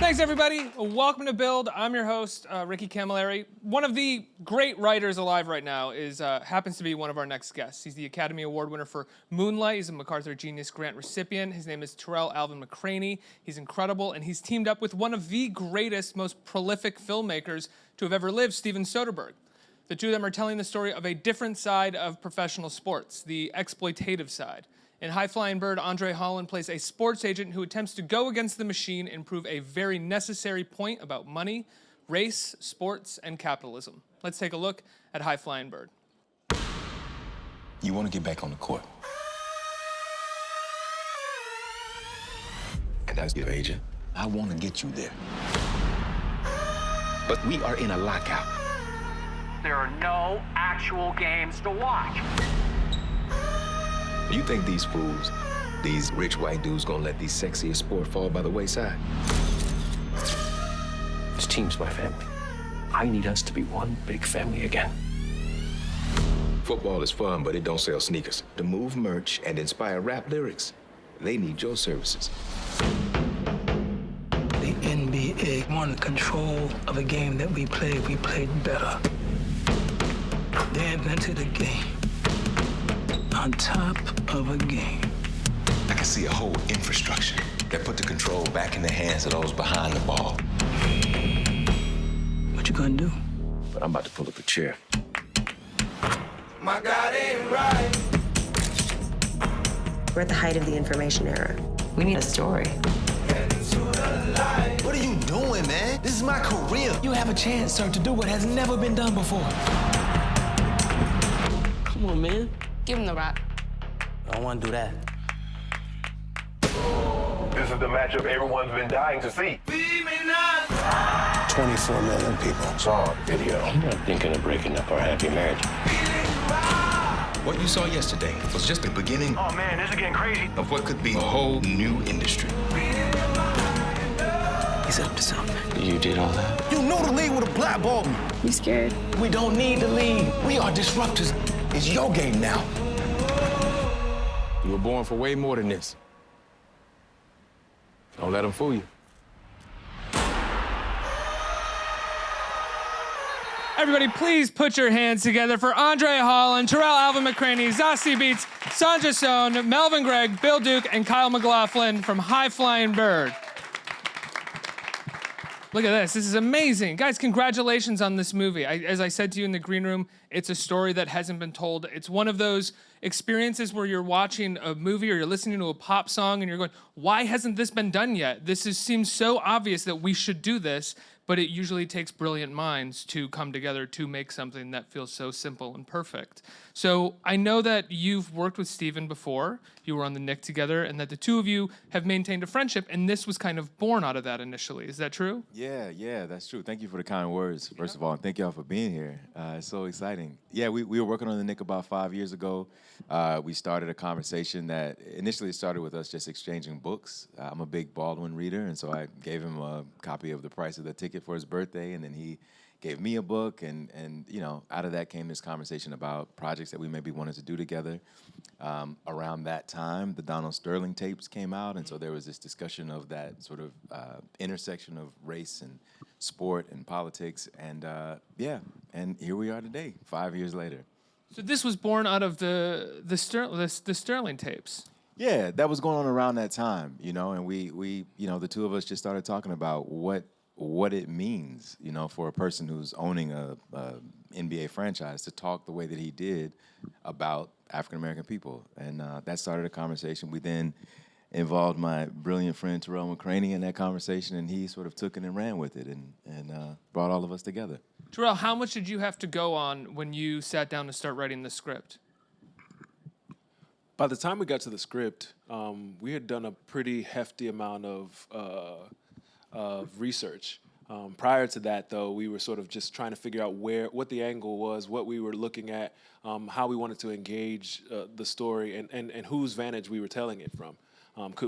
Thanks, everybody. Welcome to Build. I'm your host, Ricky Camilleri. One of the great writers alive right now happens to be one of our next guests. He's the Academy Award winner for Moonlight. He's a MacArthur Genius Grant recipient. His name is Tarell Alvin McCraney. He's incredible, and he's teamed up with one of the greatest, most prolific filmmakers to have ever lived, Steven Soderbergh. The two of them are telling the story of a different side of professional sports, the exploitative side. In High Flying Bird, André Holland plays a sports agent who attempts to go against the machine and prove a very necessary point about money, race, sports, and capitalism. Let's take a look at High Flying Bird. You want to get back on the court. And as your agent, I want to get you there. But we are in a lockout. There are no actual games to watch. You think these fools, these rich white dudes, gonna let these sexiest sport fall by the wayside? This team's my family. I need us to be one big family again. Football is fun, but it don't sell sneakers. To move merch and inspire rap lyrics, they need your services. The NBA wanted control of a game that we played better. They invented a game on top of a game. I can see a whole infrastructure that put the control back in the hands of those behind the ball. What you gonna do? But I'm about to pull up a chair. My God ain't right. We're at the height of the information era. We need a story. What are you doing, man? This is my career. You have a chance, sir, to do what has never been done before. Come on, man. Give him the rock. I don't want to do that. This is the matchup everyone's been dying to see. 24 million people saw the video. I'm not thinking of breaking up our happy marriage. What you saw yesterday was just the beginning Oh man, this is getting crazy. of what could be a whole new industry. He's up to something. You did all that? You know the league would have blackballed me. You scared? We don't need the league. We are disruptors. It's your game now. You were born for way more than this. Don't let them fool you. Everybody, please put your hands together for André Holland, Tarell Alvin McCraney, Zazie Beetz, Sonja Sohn, Melvin Gregg, Bill Duke, and Kyle MacLachlan from High Flying Bird. Look at this. This is amazing. Guys, congratulations on this movie. As I said to you in the green room, it's a story that hasn't been told. It's one of those experiences where you're watching a movie or you're listening to a pop song and you're going, why hasn't this been done yet? Seems so obvious that we should do this, but it usually takes brilliant minds to come together to make something that feels so simple and perfect. So I know that you've worked with Steven before. You were on the Nick together, and that the two of you have maintained a friendship, and this was kind of born out of that initially. Is that true? Yeah, that's true. Thank you for the kind words, first of all, and thank y'all for being here. It's so exciting. Yeah, we were working on the Nick about 5 years ago. We started a conversation that initially started with us just exchanging books. I'm a big Baldwin reader, and so I gave him a copy of The Price of the Ticket for his birthday, and then he gave me a book, and you know, out of that came this conversation about projects that we maybe wanted to do together. Around that time, the Donald Sterling tapes came out, and so there was this discussion of that sort of intersection of race and sport and politics, and and here we are today, 5 years later. So this was born out of the Sterling tapes. Yeah, that was going on around that time, you know, and we you know, the two of us just started talking about what it means, you know, for a person who's owning a NBA franchise to talk the way that he did about African-American people. And that started a conversation. We then involved my brilliant friend Tarell McCraney in that conversation, and he sort of took it and ran with it and brought all of us together. Tarell, how much did you have to go on when you sat down to start writing the script? By the time we got to the script, we had done a pretty hefty amount of research. Prior to that, though, we were sort of just trying to figure out what the angle was, what we were looking at, how we wanted to engage the story, and whose vantage we were telling it from.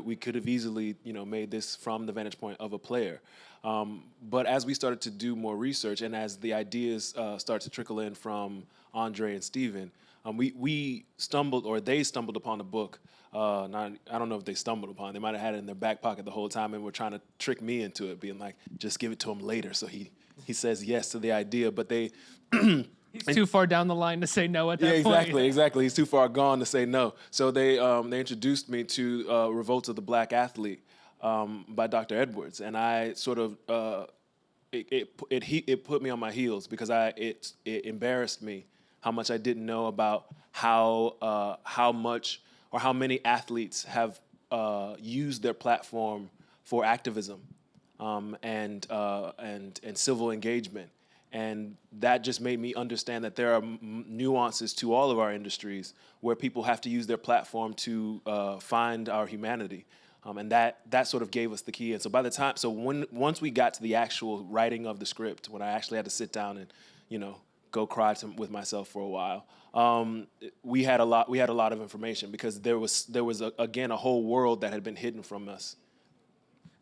We could have easily, made this from the vantage point of a player. But as we started to do more research and as the ideas start to trickle in from André and Steven, We stumbled, or they stumbled upon a book. I don't know if they stumbled upon it. They might have had it in their back pocket the whole time and were trying to trick me into it, being like, just give it to him later. So he says yes to the idea. But they... He's too far down the line to say no at that point. Yeah, exactly. He's too far gone to say no. So they introduced me to Revolt of the Black Athlete by Dr. Edwards. And I sort of... It put me on my heels because it embarrassed me how much I didn't know about how much or how many athletes have used their platform for activism and civil engagement. And that just made me understand that there are nuances to all of our industries where people have to use their platform to find our humanity. And that sort of gave us the key. And so once we got to the actual writing of the script, when I actually had to sit down and, go cry with myself for a while, we had a lot of information because there was again a whole world that had been hidden from us.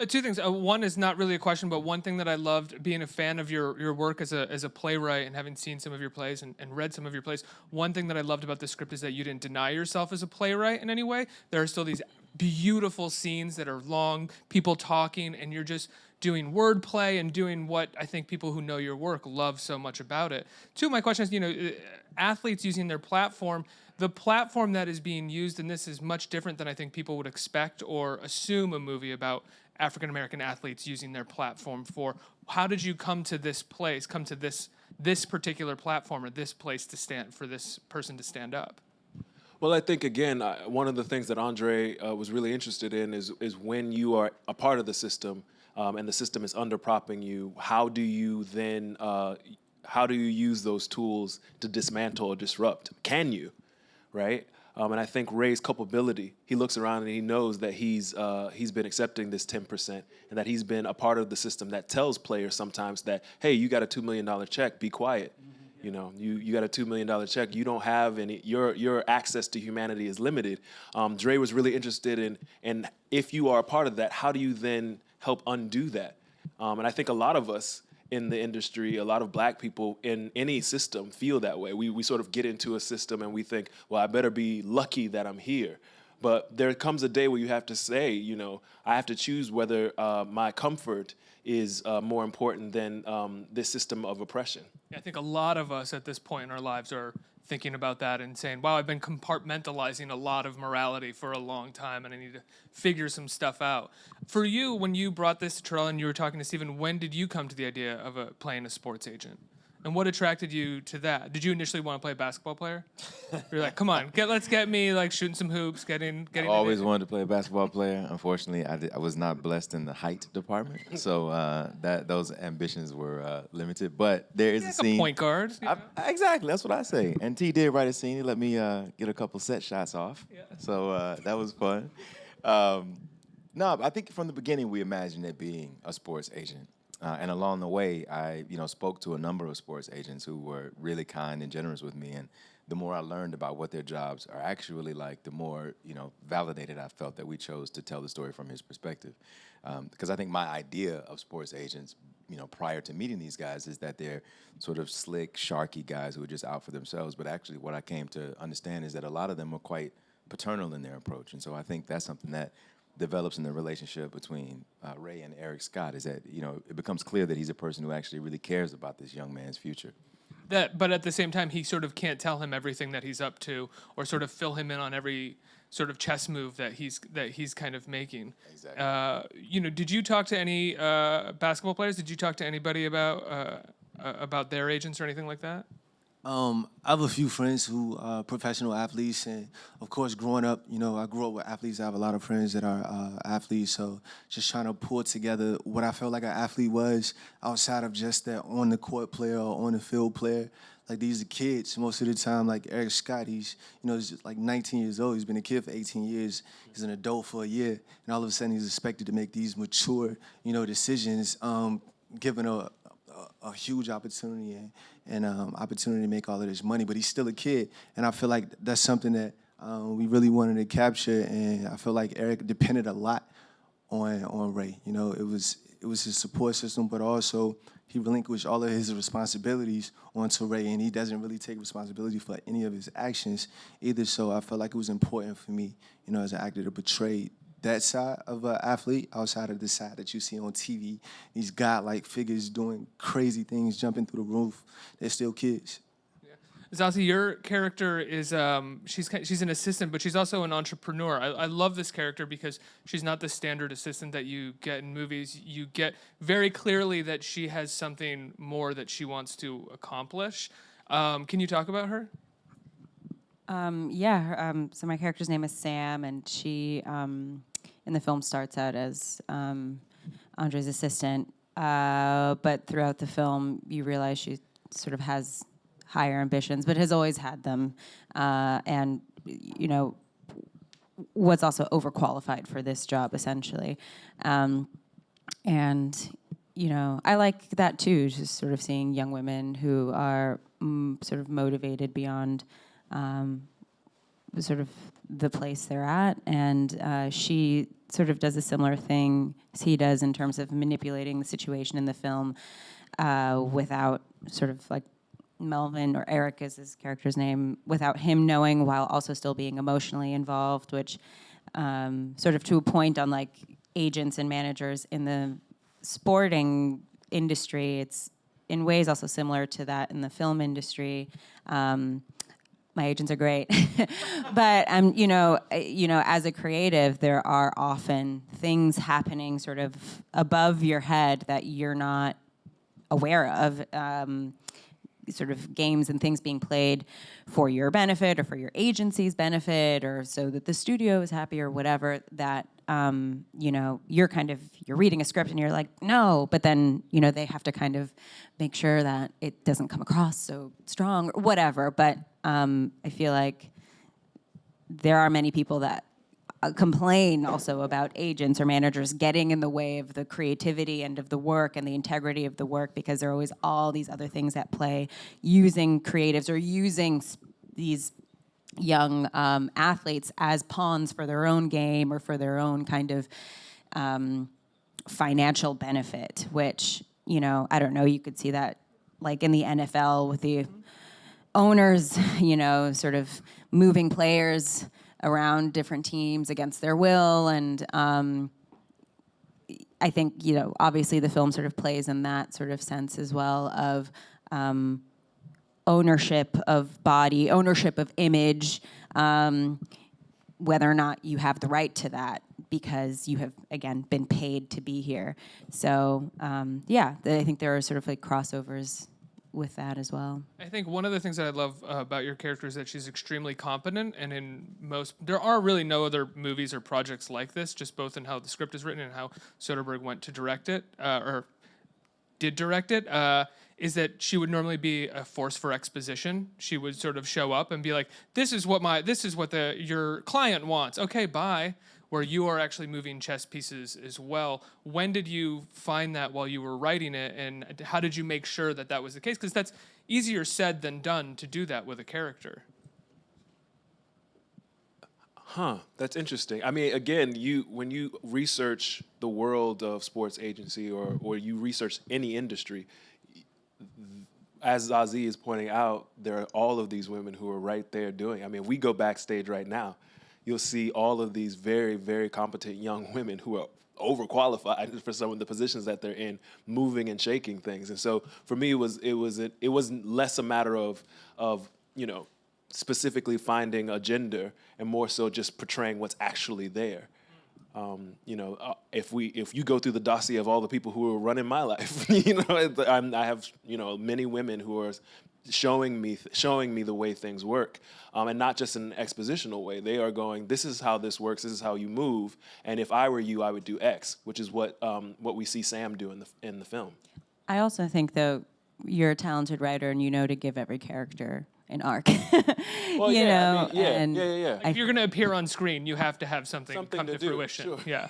Two things. One is not really a question, but one thing that I loved being a fan of your work as a playwright and having seen some of your plays and read some of your plays, one thing that I loved about the script is that you didn't deny yourself as a playwright in any way. There are still these beautiful scenes that are long, people talking, and you're just doing wordplay and doing what I think people who know your work love so much about it. Two of my questions, athletes using their platform, the platform that is being used in this is much different than I think people would expect or assume a movie about African-American athletes using their platform for. How did you come to this particular platform or this place to stand, for this person to stand up? Well, I think, again, one of the things that Andre was really interested in is when you are a part of the system and the system is underpropping you, how do you use those tools to dismantle or disrupt? Can you, right? And I think Ray's culpability, he looks around and he knows that he's been accepting this 10% and that he's been a part of the system that tells players sometimes that, hey, you got a $2 million check, be quiet. You got a $2 million check. You don't have any. Your access to humanity is limited. Dre was really interested in if you are a part of that, how do you then help undo that? And I think a lot of us in the industry, a lot of black people in any system feel that way. We sort of get into a system and we think, well, I better be lucky that I'm here. But there comes a day where you have to say, I have to choose whether my comfort is more important than this system of oppression. I think a lot of us at this point in our lives are thinking about that and saying, wow, I've been compartmentalizing a lot of morality for a long time and I need to figure some stuff out. For you, when you brought this to Tarell and you were talking to Stephen, when did you come to the idea of playing a sports agent? And what attracted you to that? Did you initially want to play a basketball player? You're like, come on, let's get me like shooting some hoops, getting. I always wanted to play a basketball player. Unfortunately, I was not blessed in the height department, so those ambitions were limited. But there is a scene. Point guard. Exactly, that's what I say. And T did write a scene. He let me get a couple set shots off. Yeah. So that was fun. No, I think from the beginning we imagined it being a sports agent. And along the way, I spoke to a number of sports agents who were really kind and generous with me. And the more I learned about what their jobs are actually like, the more validated I felt that we chose to tell the story from his perspective. Because I think my idea of sports agents, prior to meeting these guys, is that they're sort of slick, sharky guys who are just out for themselves. But actually, what I came to understand is that a lot of them are quite paternal in their approach. And so I think that's something that develops in the relationship between Ray and Eric Scott, is that it becomes clear that he's a person who actually really cares about this young man's future. But at the same time, he sort of can't tell him everything that he's up to, or sort of fill him in on every sort of chess move that he's kind of making. Exactly. Did you talk to any basketball players? Did you talk to anybody about their agents or anything like that? I have a few friends who are professional athletes, and of course, growing up, I grew up with athletes. I have a lot of friends that are athletes, so just trying to pull together what I felt like an athlete was outside of just that on-the-court player or on-the-field player. Like, these are kids most of the time. Like Eric Scott, he's just like 19 years old. He's been a kid for 18 years. He's an adult for a year, and all of a sudden he's expected to make these mature, decisions, given a huge opportunity and opportunity to make all of this money, but he's still a kid, and I feel like that's something that we really wanted to capture, and I feel like Eric depended a lot on Ray. It it was his support system, but also he relinquished all of his responsibilities onto Ray, and he doesn't really take responsibility for any of his actions either. So I felt like it was important for me, as an actor, to portray that side of an athlete outside of the side that you see on TV. These godlike figures doing crazy things, jumping through the roof. They're still kids. Zazie, your character is she's an assistant, but she's also an entrepreneur. I love this character because she's not the standard assistant that you get in movies. You get very clearly that she has something more that she wants to accomplish. Can you talk about her? So my character's name is Sam, and she in the film starts out as Andre's assistant, but throughout the film you realize she sort of has higher ambitions, but has always had them, and was also overqualified for this job essentially, and I like that too, just sort of seeing young women who are sort of motivated beyond sort of the place they're at, and she sort of does a similar thing as he does in terms of manipulating the situation in the film without sort of like Melvin, or Eric is his character's name, without him knowing, while also still being emotionally involved, which sort of to a point on like agents and managers in the sporting industry, it's in ways also similar to that in the film industry. My agents are great, but as a creative, there are often things happening sort of above your head that you're not aware of. Sort of games and things being played for your benefit or for your agency's benefit, or so that the studio is happy or whatever, that you're reading a script and you're like, no, but then they have to kind of make sure that it doesn't come across so strong or whatever. But I feel like there are many people that complain also about agents or managers getting in the way of the creativity and of the work and the integrity of the work, because there are always all these other things at play, using creatives or using these young athletes as pawns for their own game or for their own kind of financial benefit, which, I don't know, you could see that like in the NFL with the owners, sort of moving players around different teams against their will, and I think obviously the film sort of plays in that sort of sense as well of ownership of body, ownership of image, whether or not you have the right to that because you have again been paid to be here. So I think there are sort of like crossovers with that as well. I think one of the things that I love about your character is that she's extremely competent, and there are really no other movies or projects like this, just both in how the script is written and how Soderbergh went to direct it, or did direct it, is that she would normally be a force for exposition. She would sort of show up and be like, this is what your client wants. Okay, bye. Where you are actually moving chess pieces as well. When did you find that while you were writing it, and how did you make sure that that was the case? Because that's easier said than done to do that with a character. That's interesting. I mean, again, when you research the world of sports agency or you research any industry, as Zazie is pointing out, there are all of these women who are right there doing. I mean, we go backstage right now, you'll see all of these very, very competent young women who are overqualified for some of the positions that they're in, moving and shaking things. And so for me, it was less a matter of specifically finding a gender and more so just portraying what's actually there. If you go through the dossier of all the people who are running my life, I have many women who are showing me the way things work, and not just in an expositional way. They are going, this is how this works, this is how you move, and if I were you, I would do X, which is what we see Sam do in the film. I also think, though, you're a talented writer and you know to give every character an arc. Well, yeah. If you're going to appear on screen, you have to have something come to fruition. Sure. Yeah.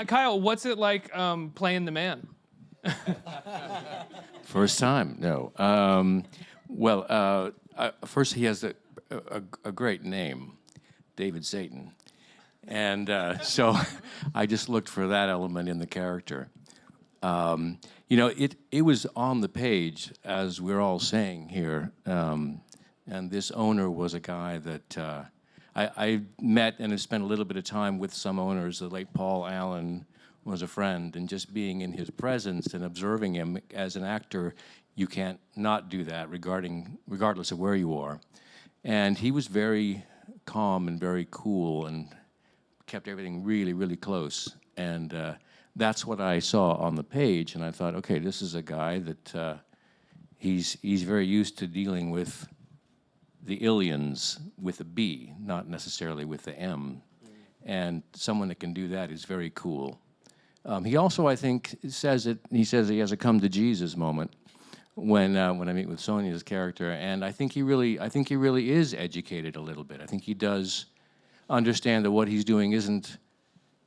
Kyle, what's it like playing the man? First time, no. First he has a great name, David Satan. And so I just looked for that element in the character. It was on the page, as we're all saying here, and this owner was a guy that I met and have spent a little bit of time with some owners. The late Paul Allen was a friend, and just being in his presence and observing him as an actor, you can't not do that regardless of where you are. And he was very calm and very cool and kept everything really, really close. And that's what I saw on the page, and I thought, okay, this is a guy that he's very used to dealing with the aliens with a B, not necessarily with the M. And someone that can do that is very cool. He also, I think, says he has a come to Jesus moment when I meet with Sonja's character, and I think he really is educated a little bit. I think he does understand that what he's doing isn't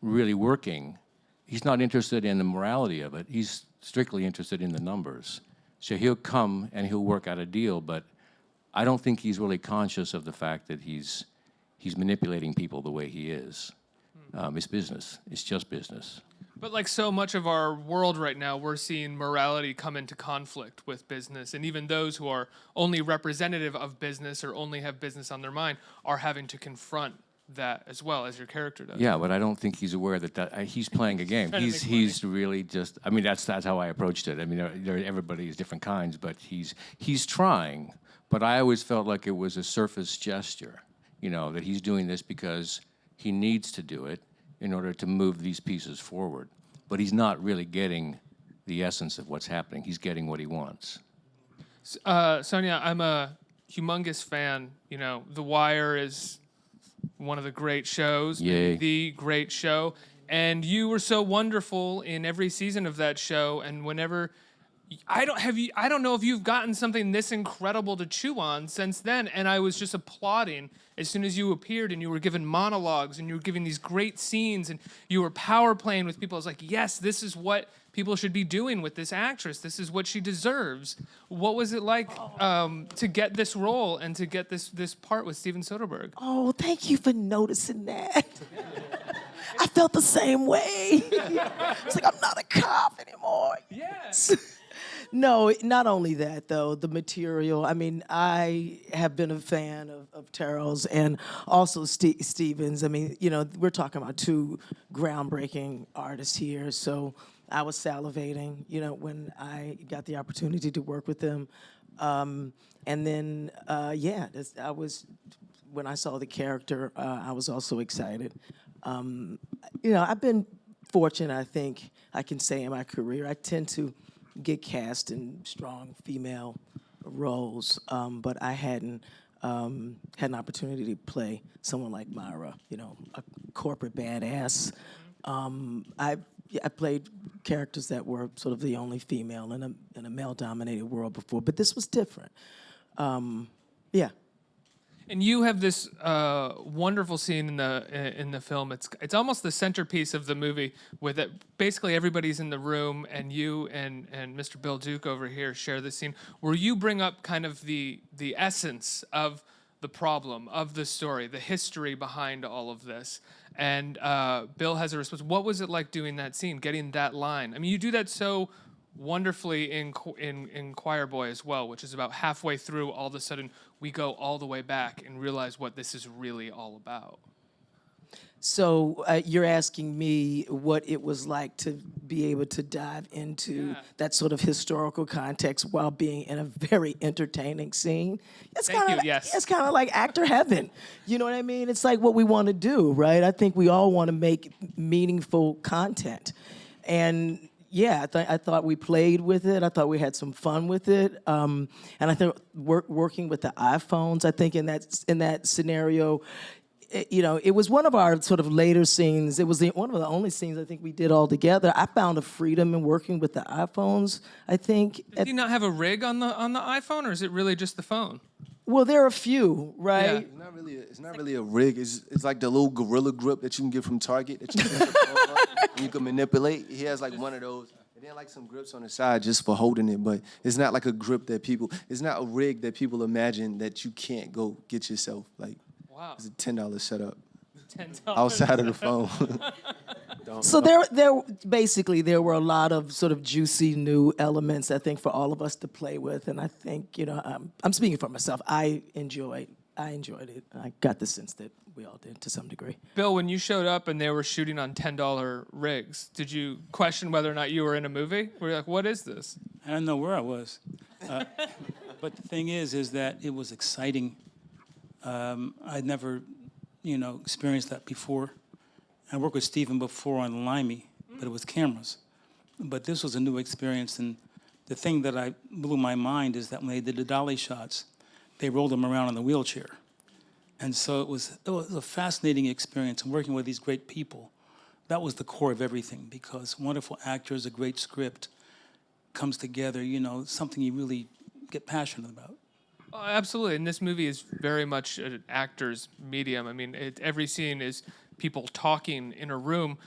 really working. He's not interested in the morality of it. He's strictly interested in the numbers. So he'll come and he'll work out a deal, but I don't think he's really conscious of the fact that he's manipulating people the way he is. It's business. It's just business. But like so much of our world right now, we're seeing morality come into conflict with business. And even those who are only representative of business or only have business on their mind are having to confront that as well, as your character does. Yeah, but I don't think he's aware that he's playing a game. He's really just, I mean, that's how I approached it. I mean, everybody is different kinds, but he's trying. But I always felt like it was a surface gesture, that he's doing this because he needs to do it in order to move these pieces forward. But he's not really getting the essence of what's happening. He's getting what he wants. Sonja, I'm a humongous fan. The Wire is one of the great shows, Yay. The great show. And you were so wonderful in every season of that show. And whenever I don't know if you've gotten something this incredible to chew on since then. And I was just applauding as soon as you appeared and you were given monologues and you were giving these great scenes and you were power playing with people. I was like, yes, this is what people should be doing with this actress. This is what she deserves. What was it like to get this role and to get this part with Steven Soderbergh? Oh, thank you for noticing that. I felt the same way. It's like, I'm not a cop anymore. Yes. No, not only that, though, the material. I mean, I have been a fan of Tarell's and also Steven's. I mean, we're talking about two groundbreaking artists here, so I was salivating, when I got the opportunity to work with them. And then, when I saw the character, I was also excited. I've been fortunate, I think I can say, in my career. I tend to get cast in strong female roles, but I hadn't had an opportunity to play someone like Myra, a corporate badass. I played characters that were sort of the only female in a male-dominated world before, but this was different. Yeah. And you have this wonderful scene in the film. It's almost the centerpiece of the movie, with it. Basically everybody's in the room, and you and Mr. Bill Duke over here share this scene, where you bring up kind of the essence of the problem, of the story, the history behind all of this. And Bill has a response. What was it like doing that scene, getting that line? I mean, you do that so wonderfully in Choir Boy as well, which is about halfway through, all of a sudden we go all the way back and realize what this is really all about. So you're asking me what it was like to be able to dive into that sort of historical context while being in a very entertaining scene. It's kind of like actor heaven. You know what I mean? It's like what we want to do, right? I think we all want to make meaningful content. And yeah, I thought we played with it. I thought we had some fun with it. And I think working with the iPhones, I think in that scenario, it was one of our sort of later scenes. It was one of the only scenes I think we did all together. I found a freedom in working with the iPhones, I think. Did you not have a rig on the iPhone, or is it really just the phone? Well, there are a few, right? Yeah. It's not really a rig. It's like the little gorilla grip that you can get from Target that you can, put the phone up and you can manipulate. He has like one of those. And then like some grips on the side just for holding it, but it's not like a grip it's not a rig that people imagine that you can't go get yourself. Like, wow. It's a $10 setup. $10 outside of the phone. So there basically there were a lot of sort of juicy new elements, I think, for all of us to play with, and I think, you know, I'm speaking for myself. I enjoyed it. I got the sense that we all did to some degree. Bill, when you showed up and they were shooting on $10 rigs, did you question whether or not you were in a movie? Were you like, what is this? I don't know where I was. But the thing is that it was exciting. I'd never, experienced that before. I worked with Stephen before on Limey, but it was cameras. But this was a new experience, and the thing that blew my mind is that when they did the dolly shots, they rolled him around in the wheelchair. And so it was a fascinating experience, and working with these great people, that was the core of everything, because wonderful actors, a great script comes together, something you really get passionate about. Oh, absolutely, and this movie is very much an actor's medium. I mean, every scene is people talking in a room.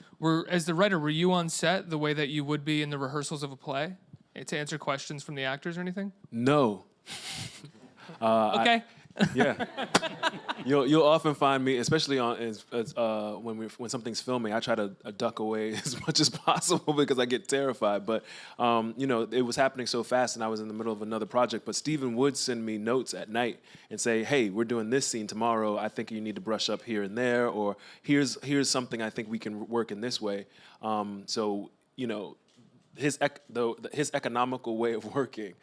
As the writer, were you on set the way that you would be in the rehearsals of a play to answer questions from the actors or anything? No. Okay. Yeah. You'll often find me, especially when something's filming, I try to duck away as much as possible because I get terrified. But it was happening so fast, and I was in the middle of another project. But Stephen would send me notes at night and say, "Hey, we're doing this scene tomorrow. I think you need to brush up here and there, or here's something I think we can work in this way." His economical way of working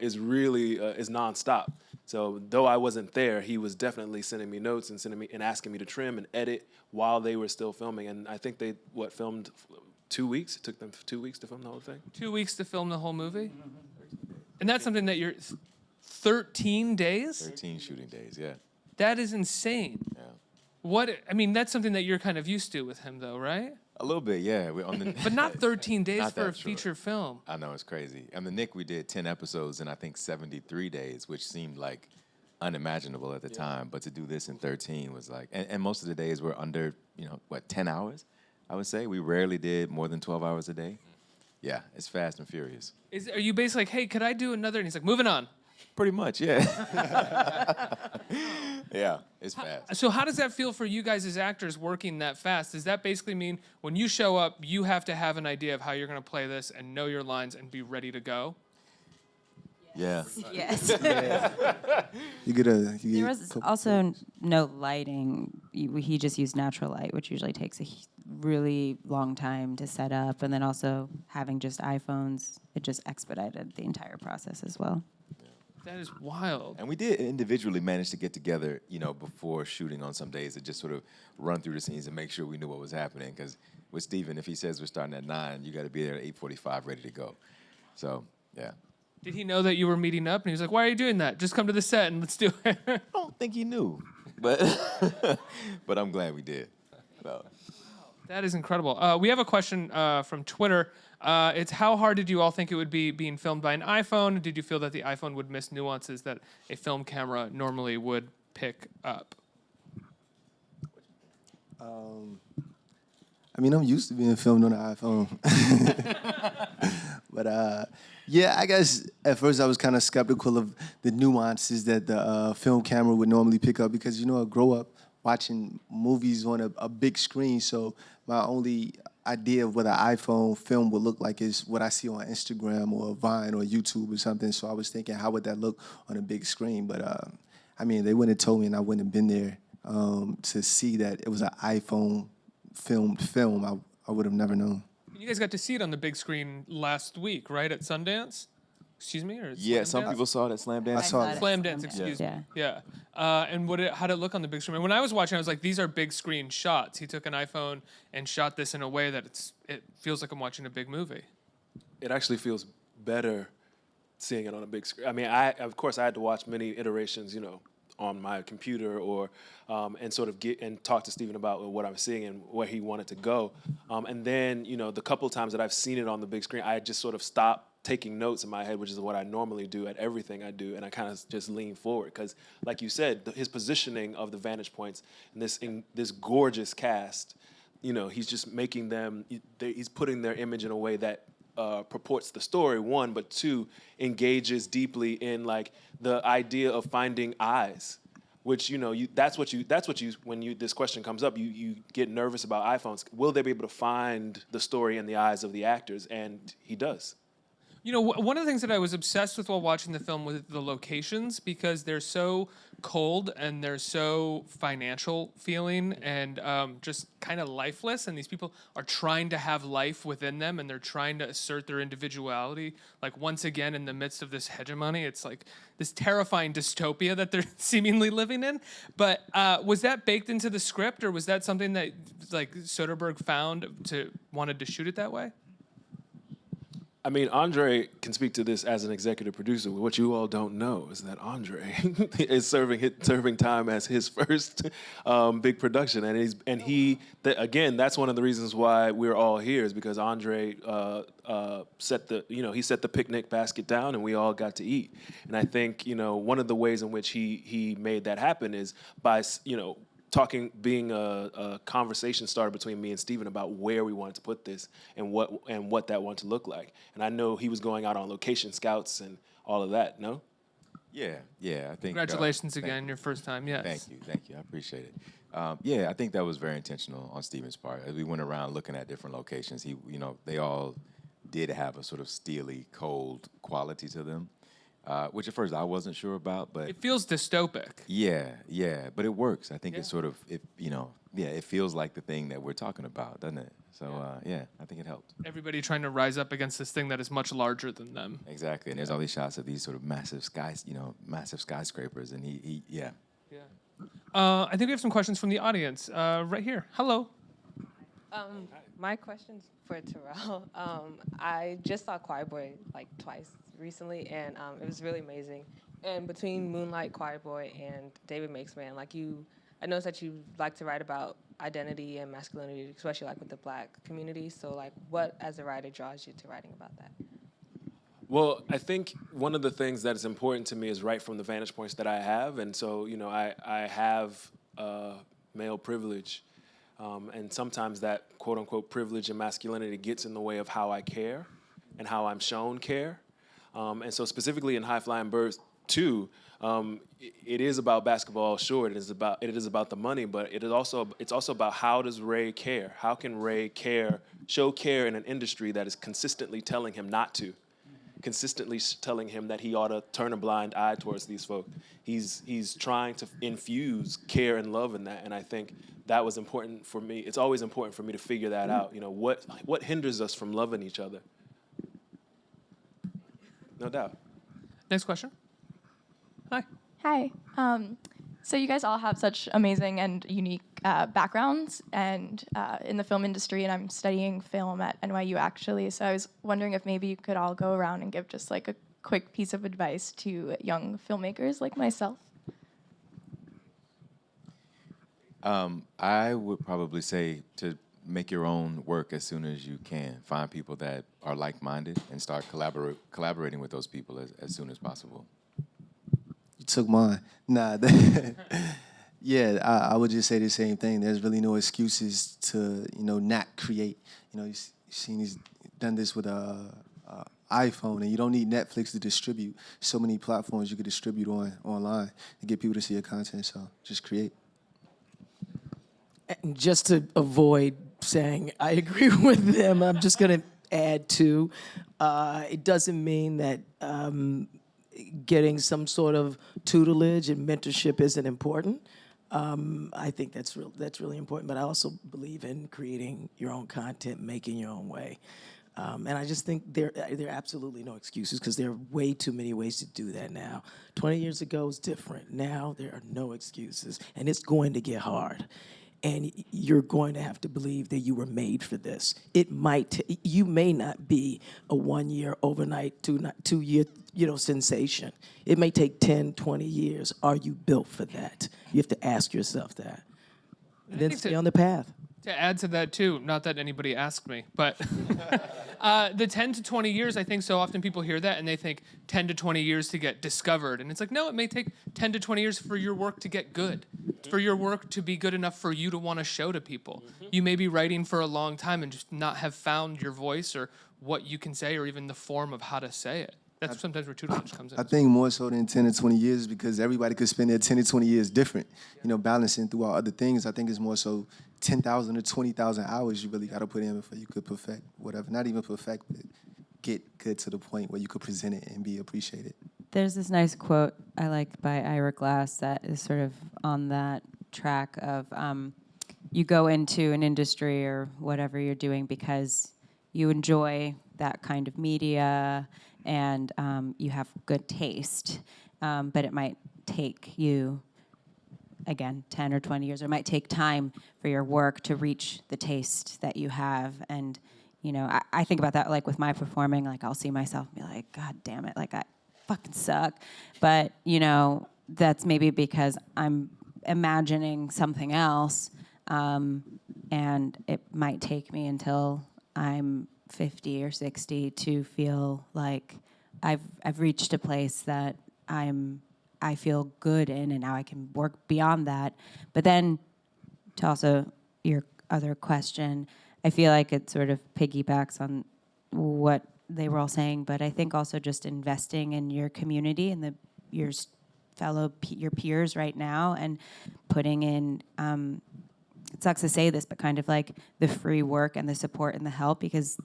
is really is nonstop. So though I wasn't there, he was definitely sending me notes and asking me to trim and edit while they were still filming. And I think they filmed 2 weeks. It took them 2 weeks to film the whole thing. 2 weeks to film the whole movie, and that's something that you're 13 days. 13 shooting days, yeah. That is insane. Yeah. That's something that you're kind of used to with him, though, right? A little bit, yeah. But not 13 days Not for a that short. feature film. I know, it's crazy. On the Nick, we did 10 episodes in, I think, 73 days, which seemed like unimaginable at the time. But to do this in 13 was like, and most of the days were under, 10 hours, I would say. We rarely did more than 12 hours a day. Yeah, it's fast and furious. Are you basically like, hey, could I do another? And he's like, moving on. Pretty much, yeah. Yeah, it's fast. So how does that feel for you guys as actors working that fast? Does that basically mean when you show up, you have to have an idea of how you're going to play this and know your lines and be ready to go? Yeah. Yes. There was also no lighting. He just used natural light, which usually takes a really long time to set up. And then also having just iPhones, it just expedited the entire process as well. That is wild. And we did individually manage to get together, before shooting on some days to just sort of run through the scenes and make sure we knew what was happening. Because with Stephen, if he says we're starting at 9, you got to be there at 8:45 ready to go. So, yeah. Did he know that you were meeting up? And he was like, why are you doing that? Just come to the set and let's do it. I don't think he knew. But but I'm glad we did. So. That is incredible. We have a question from Twitter. It's how hard did you all think it would be being filmed by an iPhone? Did you feel that the iPhone would miss nuances that a film camera normally would pick up? I'm used to being filmed on an iPhone. But yeah, I guess at first I was kind of skeptical of the nuances that the film camera would normally pick up because, I grow up watching movies on a big screen, so my only idea of what an iPhone film would look like is what I see on Instagram or Vine or YouTube or something. So I was thinking, how would that look on a big screen? But they wouldn't have told me, and I wouldn't have been there to see that it was an iPhone filmed film. I would have never known. You guys got to see it on the big screen last week, right, at Sundance? Excuse me? Or yeah, some people saw it at Slam Dance. I saw it. Slam Dance, excuse me. Yeah. And how did it look on the big screen? When I was watching, I was like, these are big screen shots. He took an iPhone and shot this in a way that it feels like I'm watching a big movie. It actually feels better seeing it on a big screen. I had to watch many iterations, on my computer or and sort of get and talk to Stephen about what I was seeing and where he wanted to go. And then, the couple of times that I've seen it on the big screen, I just sort of stopped taking notes in my head, which is what I normally do at everything I do, and I kind of just lean forward because, like you said, his positioning of the vantage points in this gorgeous cast, he's just making them. He's putting their image in a way that purports the story, one, but two, engages deeply in like the idea of finding eyes. which that's what you when this question comes up, you get nervous about iPhones. Will they be able to find the story in the eyes of the actors? And he does. One of the things that I was obsessed with while watching the film was the locations, because they're so cold and they're so financial feeling and just kind of lifeless. And these people are trying to have life within them, and they're trying to assert their individuality. Like, once again, in the midst of this hegemony, it's like this terrifying dystopia that they're seemingly living in. But was that baked into the script, or was that something that like Soderbergh wanted to shoot it that way? I mean, Andre can speak to this as an executive producer. What you all don't know is that Andre is serving time as his first big production, again, that's one of the reasons why we're all here, is because Andre set the picnic basket down, and we all got to eat. And I think one of the ways in which he made that happen is by being a conversation starter between me and Steven about where we wanted to put this and what that wanted to look like. And I know he was going out on location scouts and all of that, no? Yeah, I think. Congratulations again, your first time, yes. Thank you, I appreciate it. I think that was very intentional on Steven's part. As we went around looking at different locations, they all did have a sort of steely, cold quality to them. Which at first I wasn't sure about, but it feels dystopic. Yeah, but it works. I think it's sort of it feels like the thing that we're talking about, doesn't it? So I think it helped. Everybody trying to rise up against this thing that is much larger than them. Exactly, and there's all these shots of these sort of massive skyscrapers, and he. I think we have some questions from the audience right here. Hello. My question's for Tarell. I just saw Choir Boy like twice recently, and it was really amazing. And between Moonlight, Choir Boy, and David Makes Man, I noticed that you like to write about identity and masculinity, especially with the Black community. So what as a writer draws you to writing about that? Well, I think one of the things that is important to me is write from the vantage points that I have, and so I have male privilege. And sometimes that quote-unquote privilege and masculinity gets in the way of how I care and how I'm shown care. And so specifically in High Flying Birds 2, it is about basketball, sure, it is about the money, but it's also about how does Ray care? How can Ray show care in an industry that is consistently telling him not to, consistently telling him that he ought to turn a blind eye towards these folk. He's trying to infuse care and love in that, and I think that was important for me. It's always important for me to figure that out. What hinders us from loving each other? No doubt. Next question. Hi. So you guys all have such amazing and unique backgrounds and in the film industry, and I'm studying film at NYU actually. So I was wondering if maybe you could all go around and give just a quick piece of advice to young filmmakers like myself. I would probably say to make your own work as soon as you can. Find people that are like-minded and start collaborating with those people as soon as possible. You took mine. Nah. I would just say the same thing. There's really no excuses to not create. You've seen he's done this with a iPhone, and you don't need Netflix to distribute. So many platforms you could distribute online and get people to see your content. So just create. And just to avoid saying I agree with them, I'm just going to add to. It doesn't mean that getting some sort of tutelage and mentorship isn't important. I think that's really important, but I also believe in creating your own content, making your own way. And I just think there are absolutely no excuses, because there are way too many ways to do that now. 20 years ago was different. Now there are no excuses, and it's going to get hard. And you're going to have to believe that you were made for this. You may not be a 1 year, overnight, 2 year, sensation. It may take 10, 20 years. Are you built for that? You have to ask yourself that. And then stay on the path. To add to that too, not that anybody asked me, but the 10 to 20 years, I think so often people hear that and they think 10 to 20 years to get discovered. And it's like, no, it may take 10 to 20 years for your work to get good, for your work to be good enough for you to want to show to people. You may be writing for a long time and just not have found your voice or what you can say or even the form of how to say it. That's sometimes where tutelage comes in. I think more so than 10 to 20 years because everybody could spend their 10 to 20 years different, balancing throughout other things. I think it's more so 10,000 to 20,000 hours you really got to put in before you could perfect whatever. Not even perfect, but get good to the point where you could present it and be appreciated. There's this nice quote I like by Ira Glass that is sort of on that track of you go into an industry or whatever you're doing because you enjoy that kind of media and you have good taste, but it might take you, again, 10 or 20 years, or it might take time for your work to reach the taste that you have. And, I think about that like with my performing, like I'll see myself and be like, God damn it, like I fucking suck. But, that's maybe because I'm imagining something else, and it might take me until I'm 50 or 60 to feel like I've reached a place that I feel good in, and now I can work beyond that. But then, to also your other question, I feel like it sort of piggybacks on what they were all saying, but I think also just investing in your community and your your peers right now, and putting in. It sucks to say this, but kind of like the free work and the support and the help, because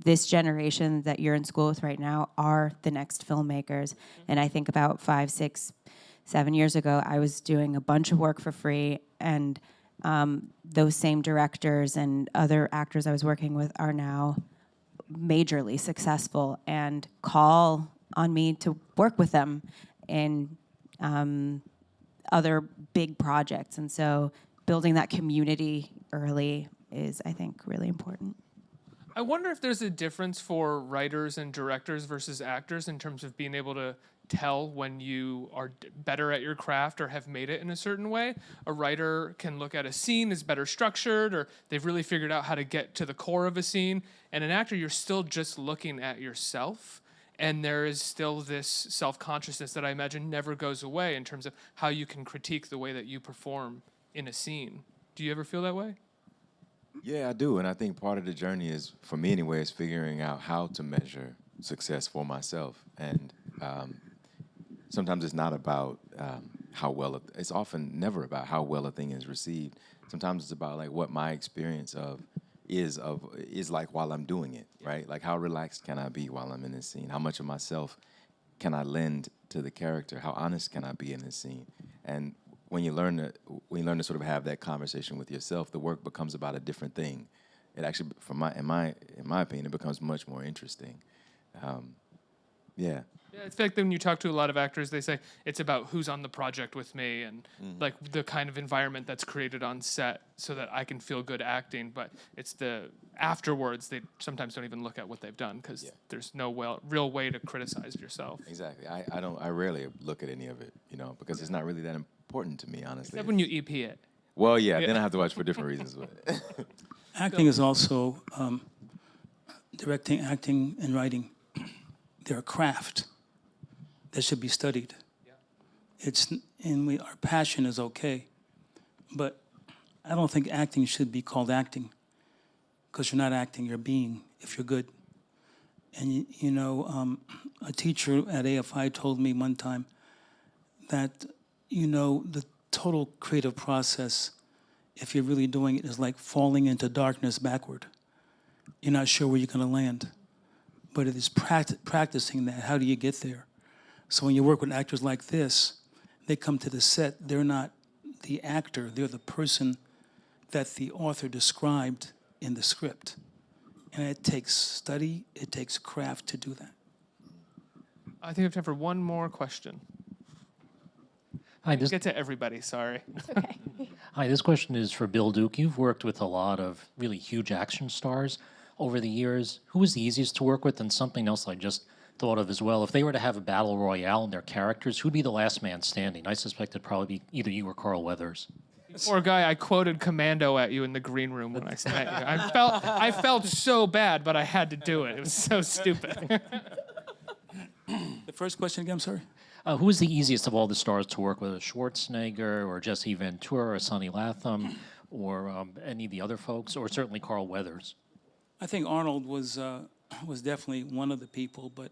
this generation that you're in school with right now are the next filmmakers. And I think about 5, 6, 7 years ago, I was doing a bunch of work for free, and those same directors and other actors I was working with are now majorly successful and call on me to work with them in other big projects. And so building that community early is, I think, really important. I wonder if there's a difference for writers and directors versus actors in terms of being able to tell when you are better at your craft or have made it in a certain way. A writer can look at a scene as better structured, or they've really figured out how to get to the core of a scene. And an actor, you're still just looking at yourself. And there is still this self-consciousness that I imagine never goes away in terms of how you can critique the way that you perform in a scene. Do you ever feel that way? Yeah, I do. And I think part of the journey is, for me anyway, is figuring out how to measure success for myself. And sometimes it's not about how well, it's often never about how well a thing is received. Sometimes it's about like what my experience is like while I'm doing it, right? Like how relaxed can I be while I'm in this scene? How much of myself can I lend to the character? How honest can I be in this scene? And when you learn to sort of have that conversation with yourself, the work becomes about a different thing. It actually, in my opinion, it becomes much more interesting. Yeah. Yeah, it's like when you talk to a lot of actors, they say it's about who's on the project with me and like the kind of environment that's created on set so that I can feel good acting. But it's the afterwards, they sometimes don't even look at what they've done because there's no real way to criticize yourself. Exactly. I rarely look at any of it, because it's not really that important to me, honestly. Except when you EP it. Well, yeah, then I have to watch for different reasons. But Acting is also directing, acting, and writing. They're a craft that should be studied. Yeah. Our passion is okay, but I don't think acting should be called acting, because you're not acting, you're being, if you're good. And a teacher at AFI told me one time that, the total creative process, if you're really doing it, is like falling into darkness backward. You're not sure where you're going to land, but it is practicing that. How do you get there? So when you work with actors like this, they come to the set, they're not the actor, they're the person that the author described in the script. And it takes study, it takes craft to do that. I think we have time for one more question. Hi, Get to everybody, sorry. Okay. Hi, this question is for Bill Duke. You've worked with a lot of really huge action stars over the years. Who was the easiest to work with? And something else I just thought of as well. If they were to have a battle royale in their characters, who'd be the last man standing? I suspect it'd probably be either you or Carl Weathers. Poor guy, I quoted Commando at you in the green room when I met you. I felt so bad, but I had to do it. It was so stupid. The first question again, I'm sorry? Who was the easiest of all the stars to work with? A Schwarzenegger or Jesse Ventura or Sonny Latham or any of the other folks, or certainly Carl Weathers? I think Arnold was definitely one of the people, but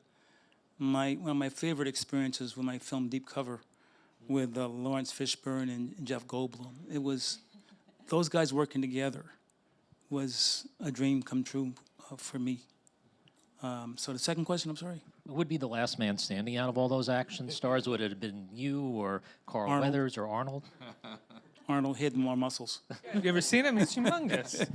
one of my favorite experiences with my film Deep Cover with Lawrence Fishburne and Jeff Goldblum. It was, those guys working together was a dream come true for me. So the second question, I'm sorry? Who would be the last man standing out of all those action stars? Would it have been you or Carl Arnold. Weathers or Arnold? Arnold had more muscles. You ever seen him? He's humongous.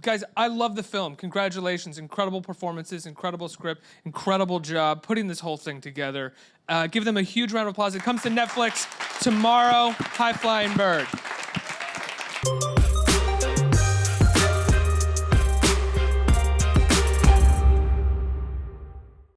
Guys, I love the film. Congratulations. Incredible performances, incredible script, incredible job putting this whole thing together. Give them a huge round of applause. It comes to Netflix tomorrow. High Flying Bird.